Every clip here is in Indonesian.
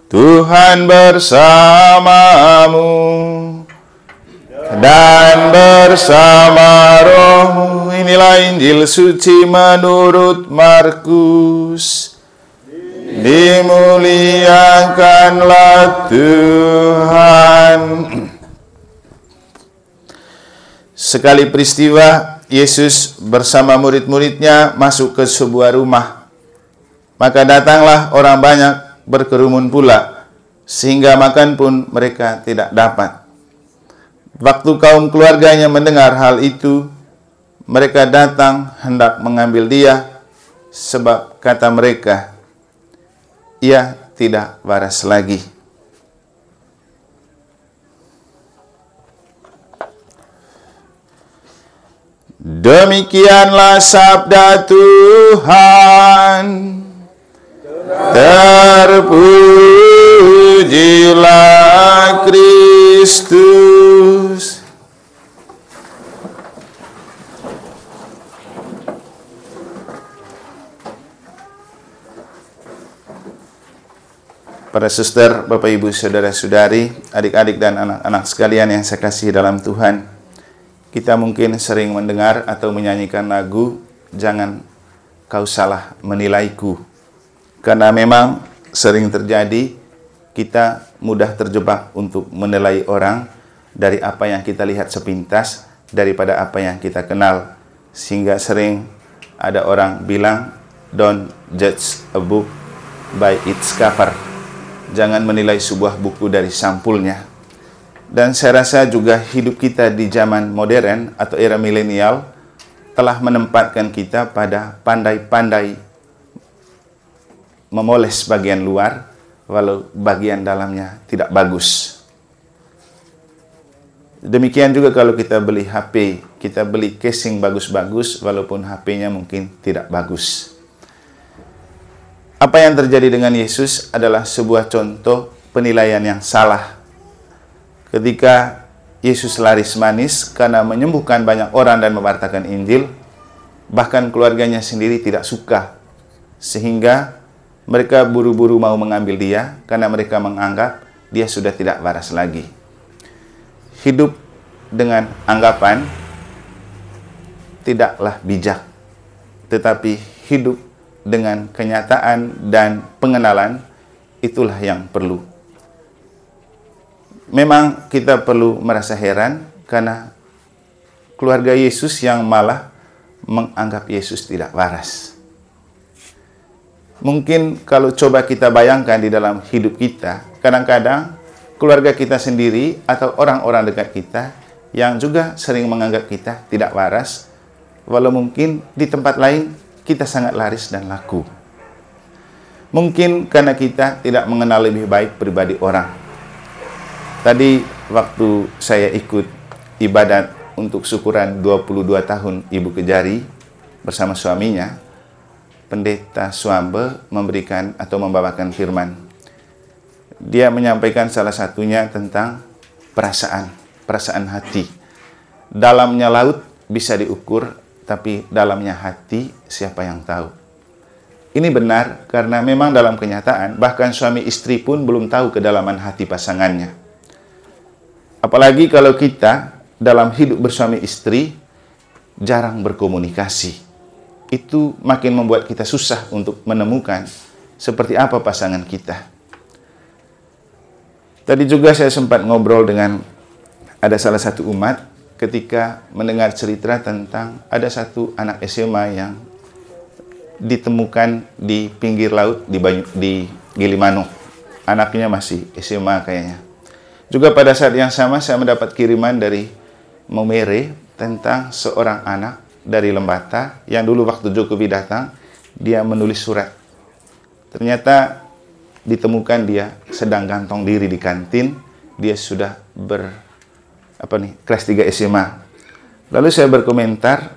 Tuhan bersamamu dan bersama rohmu. Inilah Injil suci menurut Markus. Dimuliakanlah Tuhan. Sekali peristiwa, Yesus bersama murid-muridnya masuk ke sebuah rumah. Maka datanglah orang banyak berkerumun pula, sehingga makan pun mereka tidak dapat. Waktu kaum keluarganya mendengar hal itu, mereka datang hendak mengambil dia, sebab kata mereka, ia tidak waras lagi. Demikianlah sabda Tuhan. Terpujilah Kristus. Para suster, Bapak Ibu, saudara-saudari, adik-adik dan anak-anak sekalian yang saya kasihi dalam Tuhan, kita mungkin sering mendengar atau menyanyikan lagu "Jangan Kau Salah Menilaiku", karena memang sering terjadi kita mudah terjebak untuk menilai orang dari apa yang kita lihat sepintas daripada apa yang kita kenal, sehingga sering ada orang bilang "Don't judge a book by its cover". Jangan menilai sebuah buku dari sampulnya. Dan saya rasa juga hidup kita di zaman modern atau era milenial telah menempatkan kita pada pandai-pandai memoles bagian luar, walau bagian dalamnya tidak bagus. Demikian juga kalau kita beli HP, kita beli casing bagus-bagus, walaupun HP-nya mungkin tidak bagus. Apa yang terjadi dengan Yesus adalah sebuah contoh penilaian yang salah. Ketika Yesus laris manis karena menyembuhkan banyak orang dan mewartakan Injil, bahkan keluarganya sendiri tidak suka, sehingga mereka buru-buru mau mengambil dia karena mereka menganggap dia sudah tidak waras lagi. Hidup dengan anggapan tidaklah bijak, tetapi hidup dengan kenyataan dan pengenalan, itulah yang perlu. Memang kita perlu merasa heran karena keluarga Yesus yang malah menganggap Yesus tidak waras. Mungkin kalau coba kita bayangkan di dalam hidup kita, kadang-kadang keluarga kita sendiri atau orang-orang dekat kita yang juga sering menganggap kita tidak waras, walau mungkin di tempat lain kita sangat laris dan laku. Mungkin karena kita tidak mengenal lebih baik pribadi orang. Tadi waktu saya ikut ibadat untuk syukuran 22 tahun Ibu Kejari bersama suaminya, Pendeta Swambe memberikan atau membawakan firman. Dia menyampaikan salah satunya tentang perasaan hati. Dalamnya laut bisa diukur, tapi dalamnya hati siapa yang tahu. Ini benar karena memang dalam kenyataan bahkan suami istri pun belum tahu kedalaman hati pasangannya. Apalagi kalau kita dalam hidup bersuami istri jarang berkomunikasi. Itu makin membuat kita susah untuk menemukan seperti apa pasangan kita. Tadi juga saya sempat ngobrol dengan ada salah satu umat ketika mendengar cerita tentang ada satu anak SMA yang ditemukan di pinggir laut di Gilimanuk. Anaknya masih SMA kayaknya. Juga pada saat yang sama saya mendapat kiriman dari Momere tentang seorang anak dari Lembata yang dulu waktu Jokowi datang, dia menulis surat. Ternyata ditemukan dia sedang gantung diri di kantin, dia sudah kelas 3 SMA. Lalu saya berkomentar,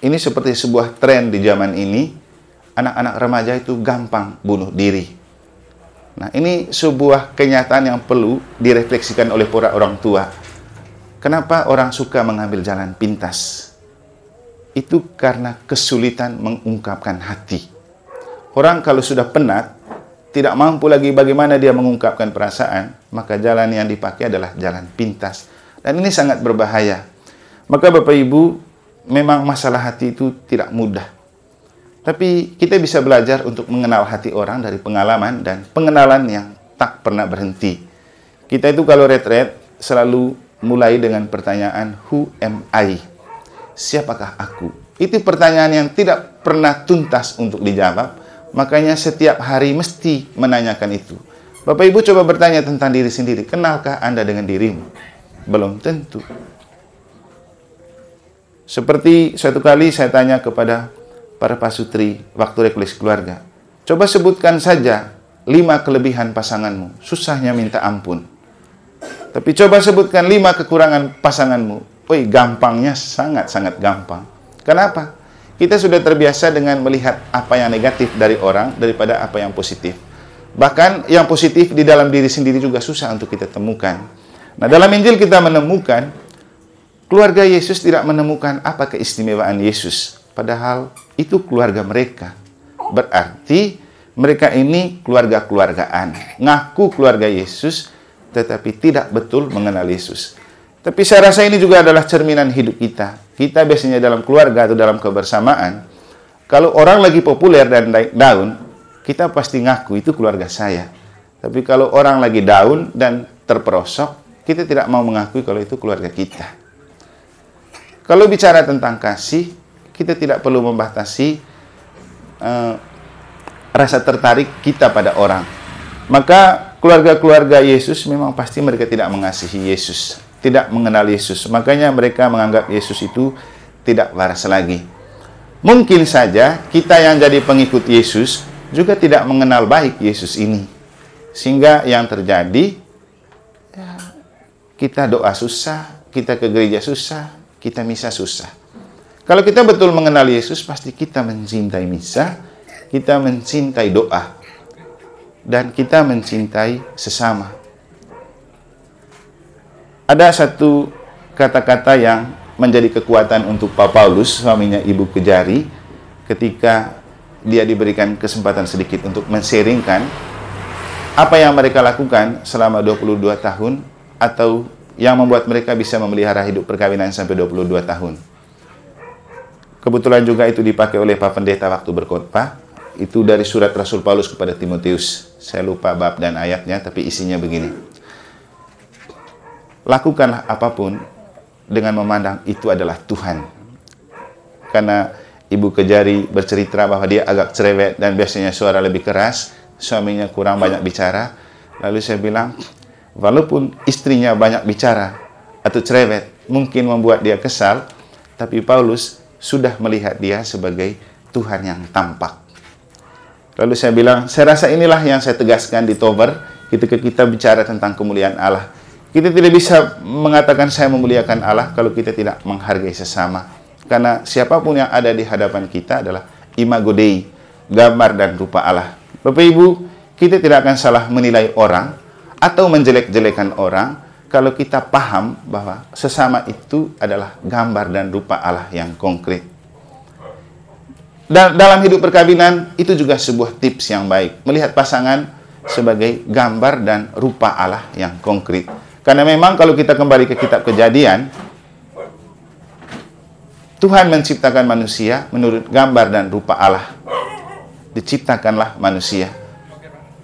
ini seperti sebuah tren di zaman ini, anak-anak remaja itu gampang bunuh diri. Nah, ini sebuah kenyataan yang perlu direfleksikan oleh para orang tua. Kenapa orang suka mengambil jalan pintas? Itu karena kesulitan mengungkapkan hati. Orang kalau sudah penat, tidak mampu lagi bagaimana dia mengungkapkan perasaan, maka jalan yang dipakai adalah jalan pintas. Dan ini sangat berbahaya. Maka Bapak Ibu, memang masalah hati itu tidak mudah. Tapi kita bisa belajar untuk mengenal hati orang dari pengalaman dan pengenalan yang tak pernah berhenti. Kita itu kalau retret selalu mulai dengan pertanyaan, who am I? Siapakah aku? Itu pertanyaan yang tidak pernah tuntas untuk dijawab. Makanya setiap hari mesti menanyakan itu. Bapak Ibu coba bertanya tentang diri sendiri. Kenalkah Anda dengan dirimu? Belum tentu. Seperti suatu kali saya tanya kepada para pasutri waktu rekoleks keluarga. Coba sebutkan saja 5 kelebihan pasanganmu. Susahnya minta ampun. Tapi coba sebutkan 5 kekurangan pasanganmu. Woi, gampangnya sangat-sangat gampang. Kenapa? Kita sudah terbiasa dengan melihat apa yang negatif dari orang daripada apa yang positif. Bahkan yang positif di dalam diri sendiri juga susah untuk kita temukan. Nah, dalam Injil kita menemukan keluarga Yesus tidak menemukan apa keistimewaan Yesus. Padahal itu keluarga mereka. Berarti mereka ini keluarga-keluargaan. Ngaku keluarga Yesus, tetapi tidak betul mengenal Yesus. Tapi saya rasa ini juga adalah cerminan hidup kita. Kita biasanya dalam keluarga atau dalam kebersamaan, kalau orang lagi populer dan naik daun, kita pasti ngaku itu keluarga saya. Tapi kalau orang lagi down dan terperosok, kita tidak mau mengakui kalau itu keluarga kita. Kalau bicara tentang kasih, kita tidak perlu membatasi rasa tertarik kita pada orang. Maka keluarga-keluarga Yesus memang pasti mereka tidak mengasihi Yesus, tidak mengenal Yesus. Makanya mereka menganggap Yesus itu tidak waras lagi. Mungkin saja kita yang jadi pengikut Yesus juga tidak mengenal baik Yesus ini. Sehingga yang terjadi, ya, kita doa susah, kita ke gereja susah, kita misa susah. Kalau kita betul mengenal Yesus, pasti kita mencintai misa, kita mencintai doa, dan kita mencintai sesama. Ada satu kata-kata yang menjadi kekuatan untuk Pak Paulus, suaminya Ibu Kejari, ketika dia diberikan kesempatan sedikit untuk men-sharingkan apa yang mereka lakukan selama 22 tahun atau yang membuat mereka bisa memelihara hidup perkawinan sampai 22 tahun. Kebetulan juga itu dipakai oleh Pak Pendeta waktu berkhotbah. Itu dari surat Rasul Paulus kepada Timotius. Saya lupa bab dan ayatnya, tapi isinya begini. Lakukanlah apapun dengan memandang itu adalah Tuhan. Karena Ibu Kejari bercerita bahwa dia agak cerewet dan biasanya suara lebih keras, suaminya kurang banyak bicara. Lalu saya bilang, walaupun istrinya banyak bicara atau cerewet, mungkin membuat dia kesal, tapi Paulus sudah melihat dia sebagai Tuhan yang tampak. Lalu saya bilang, saya rasa inilah yang saya tegaskan di Tober ketika kita bicara tentang kemuliaan Allah. Kita tidak bisa mengatakan saya memuliakan Allah kalau kita tidak menghargai sesama. Karena siapapun yang ada di hadapan kita adalah imago Dei, gambar dan rupa Allah. Bapak Ibu, kita tidak akan salah menilai orang atau menjelek-jelekan orang kalau kita paham bahwa sesama itu adalah gambar dan rupa Allah yang konkret. Dan dalam hidup perkawinan, itu juga sebuah tips yang baik. Melihat pasangan sebagai gambar dan rupa Allah yang konkret. Karena memang kalau kita kembali ke kitab Kejadian, Tuhan menciptakan manusia menurut gambar dan rupa Allah. Diciptakanlah manusia.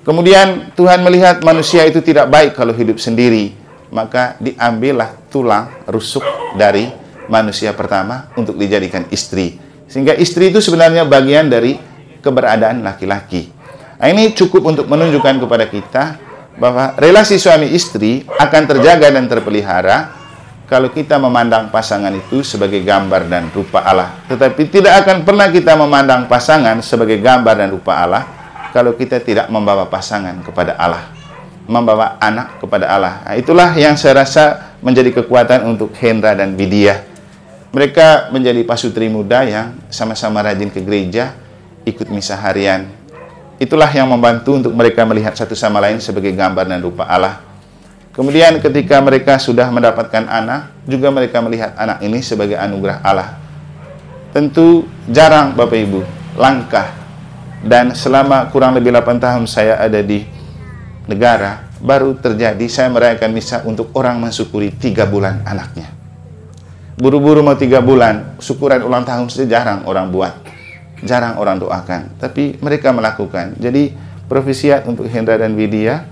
Kemudian Tuhan melihat manusia itu tidak baik kalau hidup sendiri. Maka diambillah tulang rusuk dari manusia pertama untuk dijadikan istri. Sehingga istri itu sebenarnya bagian dari keberadaan laki-laki. Nah, ini cukup untuk menunjukkan kepada kita bahwa relasi suami istri akan terjaga dan terpelihara kalau kita memandang pasangan itu sebagai gambar dan rupa Allah. Tetapi tidak akan pernah kita memandang pasangan sebagai gambar dan rupa Allah kalau kita tidak membawa pasangan kepada Allah, membawa anak kepada Allah. Nah, itulah yang saya rasa menjadi kekuatan untuk Hendra dan Widya. Mereka menjadi pasutri muda yang sama-sama rajin ke gereja, ikut misa harian. Itulah yang membantu untuk mereka melihat satu sama lain sebagai gambar dan rupa Allah. Kemudian ketika mereka sudah mendapatkan anak, juga mereka melihat anak ini sebagai anugerah Allah. Tentu jarang Bapak Ibu, langkah Dan selama kurang lebih 8 tahun saya ada di negara, baru terjadi saya merayakan misa untuk orang mensyukuri 3 bulan anaknya. Buru-buru mau 3 bulan, syukuran ulang tahun saja jarang orang buat. Jarang orang doakan, tapi mereka melakukan. Jadi profesiat untuk Hendra dan Widya,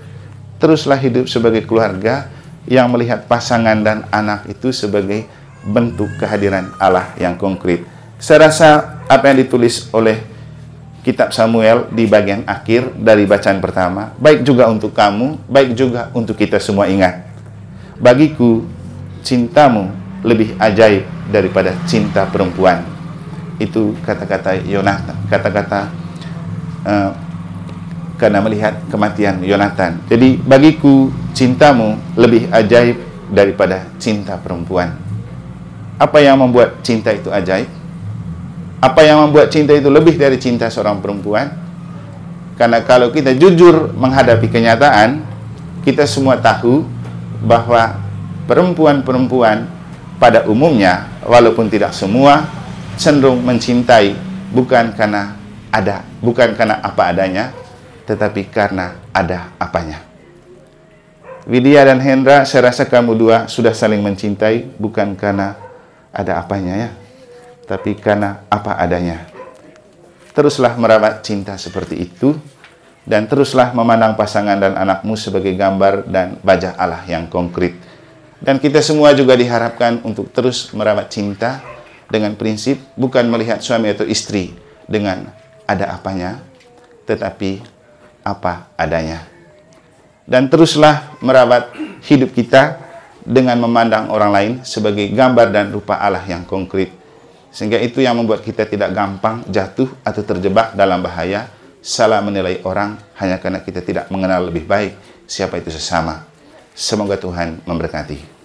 teruslah hidup sebagai keluarga yang melihat pasangan dan anak itu sebagai bentuk kehadiran Allah yang konkret. Saya rasa apa yang ditulis oleh Kitab Samuel di bagian akhir dari bacaan pertama, baik juga untuk kamu, baik juga untuk kita semua ingat. Bagiku, cintamu lebih ajaib daripada cinta perempuan. Itu kata-kata Yonatan, kata-kata karena melihat kematian Yonatan. Jadi bagiku cintamu lebih ajaib daripada cinta perempuan. Apa yang membuat cinta itu ajaib? Apa yang membuat cinta itu lebih dari cinta seorang perempuan? Karena kalau kita jujur menghadapi kenyataan, kita semua tahu bahwa perempuan-perempuan pada umumnya, walaupun tidak semua, cenderung mencintai bukan karena apa adanya, tetapi karena ada apanya. Widya dan Hendra, saya rasa kamu dua sudah saling mencintai bukan karena ada apanya ya, tapi karena apa adanya. Teruslah merawat cinta seperti itu, dan teruslah memandang pasangan dan anakmu sebagai gambar dan wajah Allah yang konkret. Dan kita semua juga diharapkan untuk terus merawat cinta dengan prinsip bukan melihat suami atau istri dengan ada apanya, tetapi apa adanya. Dan teruslah merawat hidup kita dengan memandang orang lain sebagai gambar dan rupa Allah yang konkret. Sehingga itu yang membuat kita tidak gampang jatuh atau terjebak dalam bahaya salah menilai orang hanya karena kita tidak mengenal lebih baik siapa itu sesama. Semoga Tuhan memberkati.